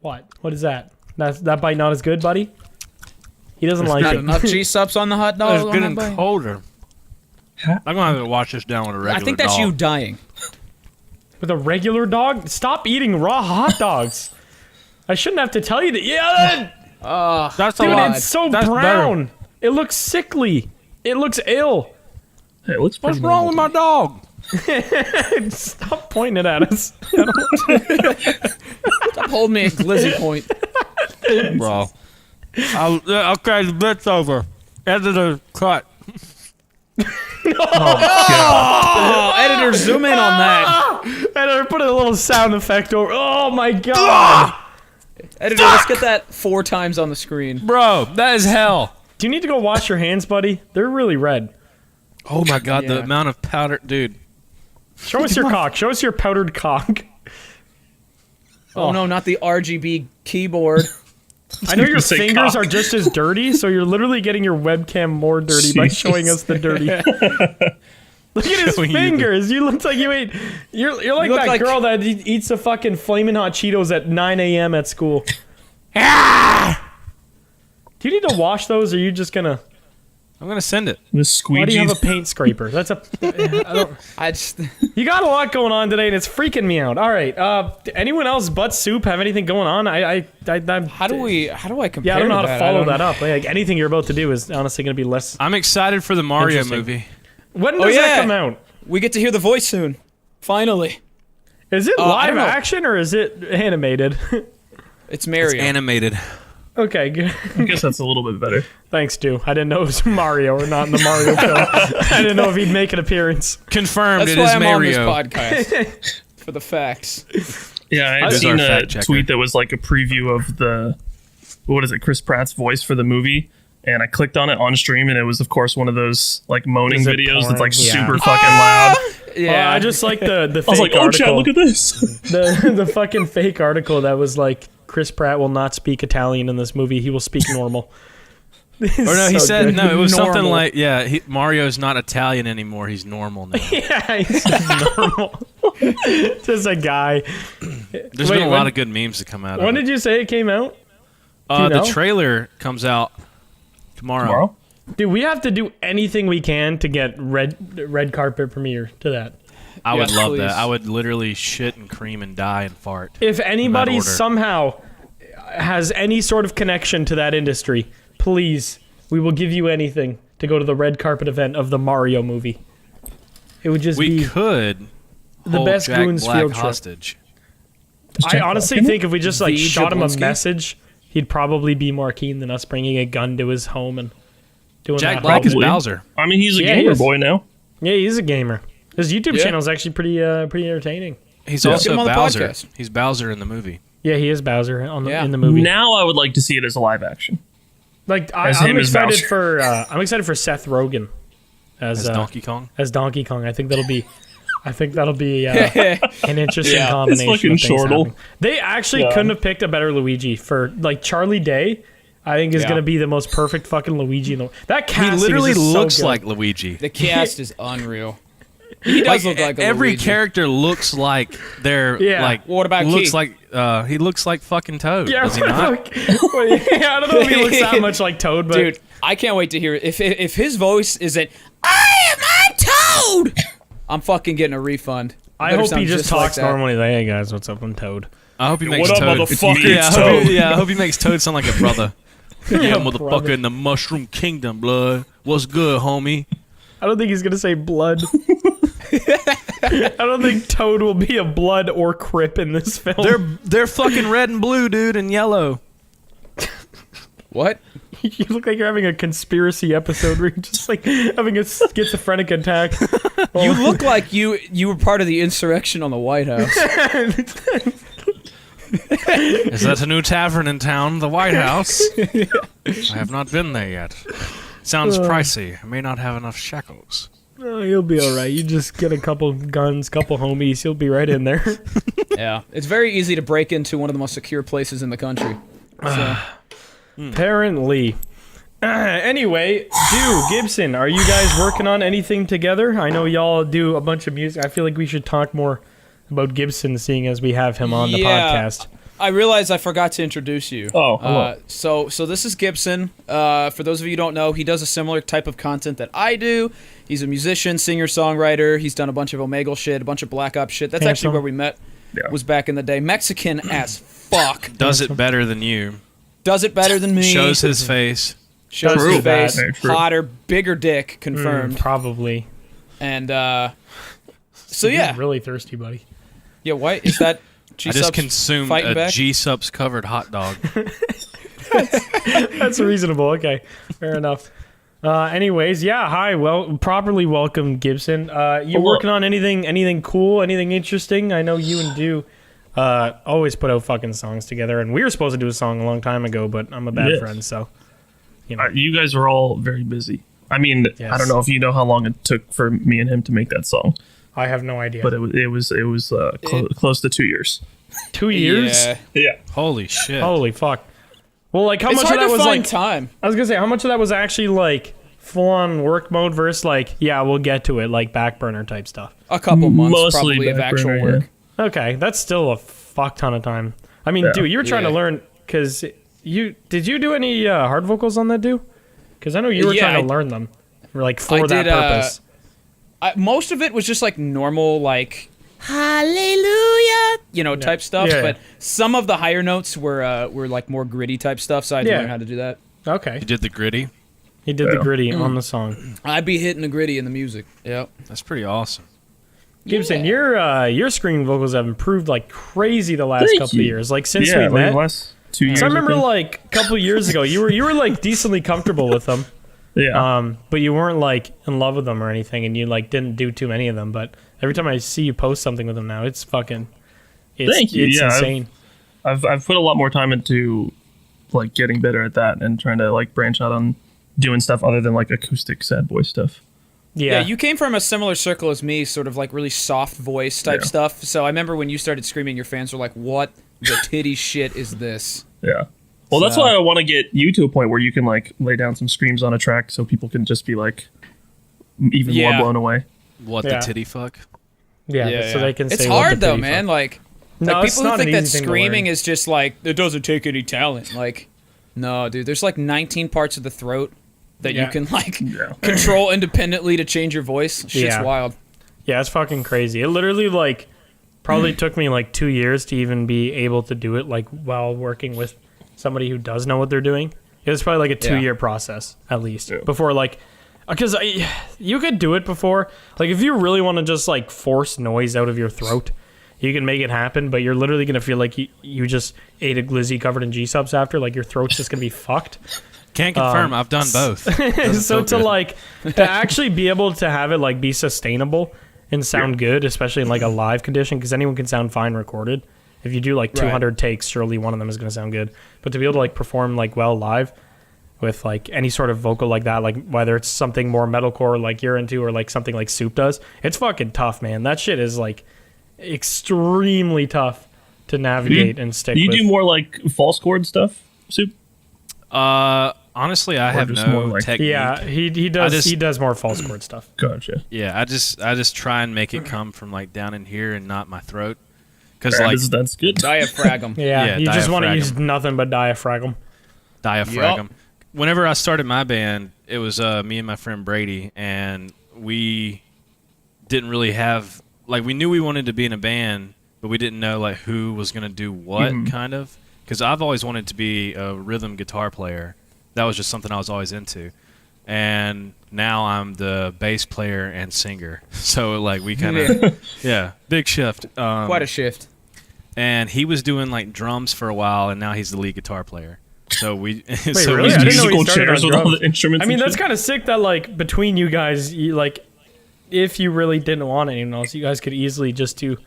What? What is that? That bite not as good, buddy? He doesn't like Not it. enough cheese-ups on the hot dog. It's getting colder. I'm gonna have to wash this down with a regular I think that's dog. you dying. With a regular dog? Stop eating raw hot dogs. I shouldn't have to tell you that. Yeah, That's a dude, lot. it's so That's brown. better. It looks sickly. It looks ill. Hey, it looks What's pretty wrong with my dog? Stop pointing it at us. Stop holding me at Glizzy point. Bro. Okay, the bit's over. Editor, cut. Oh, editor, zoom in on that. Editor, put a little sound effect over. Oh my god. Editor, let's get that 4 times on the screen. Bro, that is hell. Do you need to go wash your hands, buddy? They're really red. Oh my god, the Yeah. amount of powder. Dude. Show us your cock. Show us your powdered cock. Oh no, not the RGB keyboard. I know your Say fingers cock. are just as dirty, so you're literally getting your webcam more dirty by showing us the dirty. Look at his Showing you the- fingers. You look like you ate. You're like You look that like- girl that eats the fucking flaming hot Cheetos at 9 a.m. at school. Do you need to wash those, or are you just gonna? I'm gonna send it. The Why squeegee. do you have a paint scraper? That's a. I don't, I just, you got a lot going on today, and it's freaking me out. All right. Anyone else but Soup have anything going on? I'm, how do I compare? Yeah, I don't know how to that? follow I don't- that up. Like anything you're about to do is honestly going to be less. I'm excited for the Mario Interesting. movie. When does that yeah. come out? We get to hear the voice soon. Finally, Is it I live don't know. action or is it animated? it's Mario. It's animated. Okay, good. I guess that's a little bit better. Thanks, Stu. I didn't know it was Mario or not in the Mario film. I didn't know if he'd make an appearance. Confirmed, That's it why is I'm Mario. on this podcast for the facts. Yeah, I had This is seen our a fact checker. tweet that was like a preview of the, what is it, Chris Pratt's voice for the movie, and I clicked on it on stream, and it was, of course, one of those like moaning Is it videos porn? that's like Yeah. super fucking loud. Yeah, I just like the fake I was like, oh, article. Chad, look at this. the fucking fake article that was like Chris Pratt will not speak Italian in this movie. He will speak normal. Or no, he So said good. no. It was something Normal. like, yeah, Mario's not Italian anymore. He's normal now. Yeah, he's normal. Just a guy. There's Wait, been a when- lot of good memes that come out When of it. did you say it came out? Do you The know? trailer comes out tomorrow. Tomorrow? Dude, we have to do anything we can to get red carpet premiere to that. I would Yes, love please. that. I would literally shit and cream and die and fart. If anybody order. somehow has any sort of connection to that industry, please, we will give you anything to go to the red carpet event of the Mario movie. It would just We be could the hold best Jack goons Black field trip. hostage. I honestly think if we just like The shot him a Jablonski? message, he'd probably be more keen than us bringing a gun to his home and doing Jack that. Black is Probably. Bowser. I mean, he's a Yeah, he gamer is. boy now. Yeah, he's a gamer. His YouTube Yeah. channel is actually pretty entertaining. He's Yeah. Get also him on the Bowser. podcast. He's Bowser in the movie. Yeah, he is Bowser Yeah. in the movie. Now I would like to see it as a live action. Like As I'm him as excited Bowser. for Seth Rogen As Donkey Kong. as Donkey Kong. I think that'll be an interesting Yeah. combination. It's fucking of things Shortle. happening. They actually Yeah. couldn't have picked a better Luigi for like Charlie Day. I think is Yeah. gonna be the most perfect fucking Luigi in the that He cast. literally is so looks good. like Luigi. The cast is unreal. He does look like a every Luigi. character looks like they're Yeah. like. What about looks Key? like he looks like fucking Toad? Yeah, Does he not? well, yeah, I don't know if he looks that much like Toad, but Dude, I can't wait to hear it. If his voice isn't I'm Toad, I'm fucking getting a refund. I Better hope sound he just like talks that. normally. Like, hey guys, what's up? I'm Toad. I hope he makes What up, Toad. motherfucker? Yeah, It's I hope Toad. I hope he makes Toad sound like a brother. Yeah, brother. motherfucker in the Mushroom Kingdom, blood. What's good, homie? I don't think he's gonna say blood. I don't think Toad will be a blood or Crip in this film. They're fucking red and blue, dude, and yellow. What? You look like you're having a conspiracy episode where you're just like having a schizophrenic attack. You look like you were part of the insurrection on the White House. Is that a new tavern in town, the White House? I have not been there yet. Sounds pricey. I may not have enough shekels. Oh, you'll be all right. You just get a couple guns, couple homies. You'll be right in there. Yeah, it's very easy to break into one of the most secure places in the country. So, Apparently. Anyway, Gibson, are you guys working on anything together? I know y'all do a bunch of music. I feel like we should talk more about Gibson, seeing as we have him on the Yeah. podcast. I realized I forgot to introduce you. Oh, hello. So this is Gibson. For those of you who don't know, he does a similar type of content that I do. He's a musician, singer, songwriter. He's done a bunch of Omegle shit, a bunch of Black Ops shit. That's actually where we met. Yeah. Was back in the day. Mexican as fuck. Does it better than you. Does it better than me. Shows his face. Shows True. his face. Very true. Hotter, bigger dick confirmed. Probably. And so yeah, Really thirsty, buddy. yeah. What is that? I just consumed fighting a back? G-Subs covered hot dog. That's reasonable. Okay, fair enough. Anyways, yeah. Hi. Well, properly welcome, Gibson. You Hello. working on anything cool, anything interesting? I know you and Do always put out fucking songs together, and we were supposed to do a song a long time ago, but I'm a bad Yes. friend, so you know. You guys were all very busy. I mean, Yes. I don't know if you know how long it took for me and him to make that song, I have no idea. but it was close to 2 years. 2 years? Yeah. Yeah. Holy shit. Holy fuck. Well, like how It's much hard of that to was find like? time. I was gonna say how much of that was actually like full on work mode versus like yeah we'll get to it like back burner type stuff. A couple months Mostly probably of back actual burner, work. yeah. Okay, that's still a fuck ton of time. I mean, Yeah. dude, you were trying to Yeah. learn because did you do any hard vocals on that, dude? Because I know you were Yeah, trying to learn them, like for I that did, purpose. Most of it was just like normal, like hallelujah, type stuff. Yeah. But some of the higher notes were like more gritty type stuff. So I had to Yeah. learn how to do that. Okay, You did the gritty? he did the Yeah. gritty on the song. I'd be hitting the gritty in the music. Yep. That's pretty awesome. Gibson, Yeah. your screen vocals have improved like crazy the last Thank couple you. of years. Like since Yeah, we like met. the last 2 years. So I remember think. like a couple of years ago, you were like decently comfortable with them. Yeah. But you weren't like in love with them or anything, and you like didn't do too many of them. But every time I see you post something with them now, it's fucking, Thank you. It's Yeah, insane. I've put a lot more time into like getting better at that and trying to like branch out on doing stuff other than like acoustic sad boy stuff. Yeah, Yeah, you came from a similar circle as me, sort of like really soft voice type Yeah. stuff. So I remember when you started screaming, your fans were like, "What the titty shit is this?" Yeah. Well, that's So- why I want to get you to a point where you can like lay down some screams on a track so people can just be like even Yeah. more blown away. What, Yeah. the titty fuck? yeah, so they can. It's say what hard the though, titty man. fuck. Like No, it's people who not an think that easy thing to screaming learn. is just like it doesn't take any talent. Like, no, dude. There's like 19 parts of the throat that Yeah. you can like Yeah. control independently to change your voice. Shit's Yeah. wild. Yeah, it's fucking crazy. It literally like probably took me like 2 years to even be able to do it like while working with somebody who does know what they're doing. It was probably like a 2 year process at least Yeah. before like because you could do it before like if you really want to just like force noise out of your throat. You can make it happen, but you're literally gonna feel like you just ate a glizzy covered in G-subs after. Like your throat's just gonna be fucked. Can't confirm. I've done both. Doesn't So feel to good. like to actually be able to have it like be sustainable and sound good, especially in like a live condition, because anyone can sound fine recorded. If you do like 200 takes, surely one of them is gonna sound good. But to be able to like perform like well live with like any sort of vocal like that, like whether it's something more metalcore like you're into or like something like Soup does, it's fucking tough, man. That shit is like extremely tough to navigate and stick Do you with. do more like false chord stuff, Soup? Honestly, I have just more no like- technique. Yeah, he does. just- He does more false chord stuff. Gotcha. Yeah, I just try and make it come from like down in here and not my throat. Because Yeah, like that's good. Diaphragm. Yeah, Yeah, you just want to use diaphragm. nothing but diaphragm. diaphragm. Whenever I started my band, it was me and my friend Brady, and we didn't really have like we knew we wanted to be in a band, but we didn't know like who was gonna do what kind of. Because I've always wanted to be a rhythm guitar player. That was just something I was always into, and now I'm the bass player and singer. So like we kind of yeah, big shift. Quite a shift. And he was doing like drums for a while, and now he's the lead guitar player. So we Wait, so really? we I didn't know just, he Musical started chairs on with all drums. the instruments. I mean, and that's shit. kind of sick that like between you guys, you, like if you really didn't want anyone else, you guys could easily just do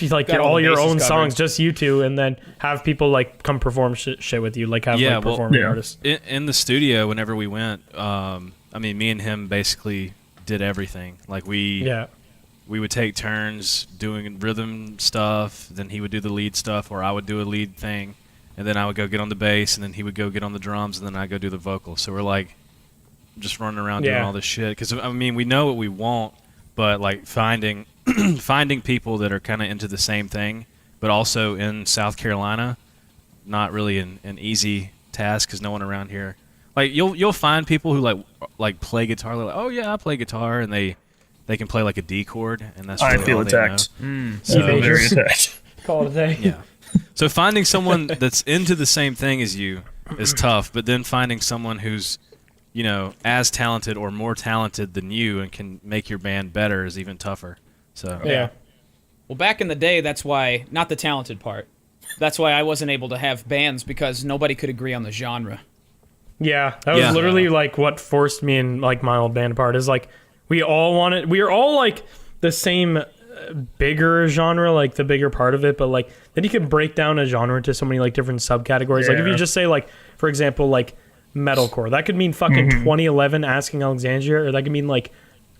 like Got get all all the your bases own covered. songs, just you two, and then have people like come perform shit with you, like have Yeah, like well, performing yeah. artists. in the studio. Whenever we went, I mean, me and him basically did everything. Like we would take turns doing rhythm stuff. Then he would do the lead stuff, or I would do a lead thing, and then I would go get on the bass, and then he would go get on the drums, and then I go do the vocals. So we're like just running around doing Yeah. all this shit. Because I mean, we know what we want, but like finding finding people that are kind of into the same thing but also in South Carolina, not really an easy task because no one around here. Like you'll find people who like play guitar. They're like, oh yeah, I play guitar, and they can play like a D chord, and that's really I feel all attacked. So, I feel very attacked. Call it a day. yeah. So finding someone that's into the same thing as you is tough, but then finding someone who's, as talented or more talented than you and can make your band better is even tougher. So Yeah. Well, back in the day, that's why, not the talented part. That's why I wasn't able to have bands because nobody could agree on the genre. Yeah, that was literally like what forced me and like my old band apart. Is like we are all like the same bigger genre, like the bigger part of it, but like then you can break down a genre into so many like different subcategories. Like if you just say like, for example, like metalcore, that could mean fucking 2011 Asking Alexandria, or that could mean like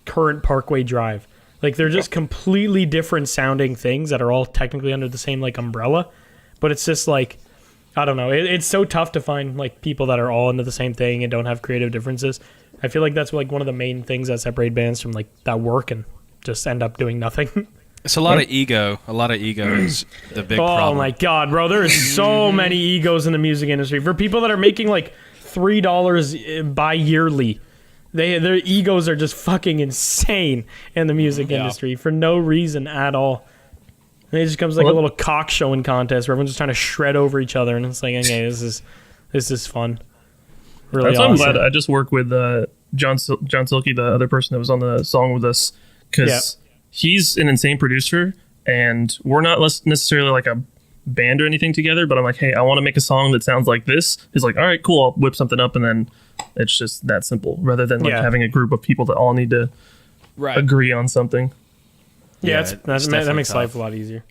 current Parkway Drive. Like they're just completely different sounding things that are all technically under the same like umbrella, but it's just like, I don't know. It's so tough to find like people that are all into the same thing and don't have creative differences. I feel like that's like one of the main things that separate bands from like that work and just end up doing nothing. it's a lot of ego. A lot of ego is the big problem. Oh my god, bro! There is so many egos in the music industry for people that are making like $3 bi-yearly. Their egos are just fucking insane in the music industry for no reason at all. And it just becomes like a little cock showing contest where everyone's just trying to shred over each other, and it's like, okay, this is fun. Really That's awesome. why I'm glad I just work with John Silky, the other person that was on the song with us, because he's an insane producer, and we're not necessarily like a band or anything together, but I'm like, hey, I want to make a song that sounds like this. He's like, all right, cool, I'll whip something up, and then it's just that simple, rather than like having a group of people that all need to agree on something. Yeah, that makes definitely life tough. a lot easier.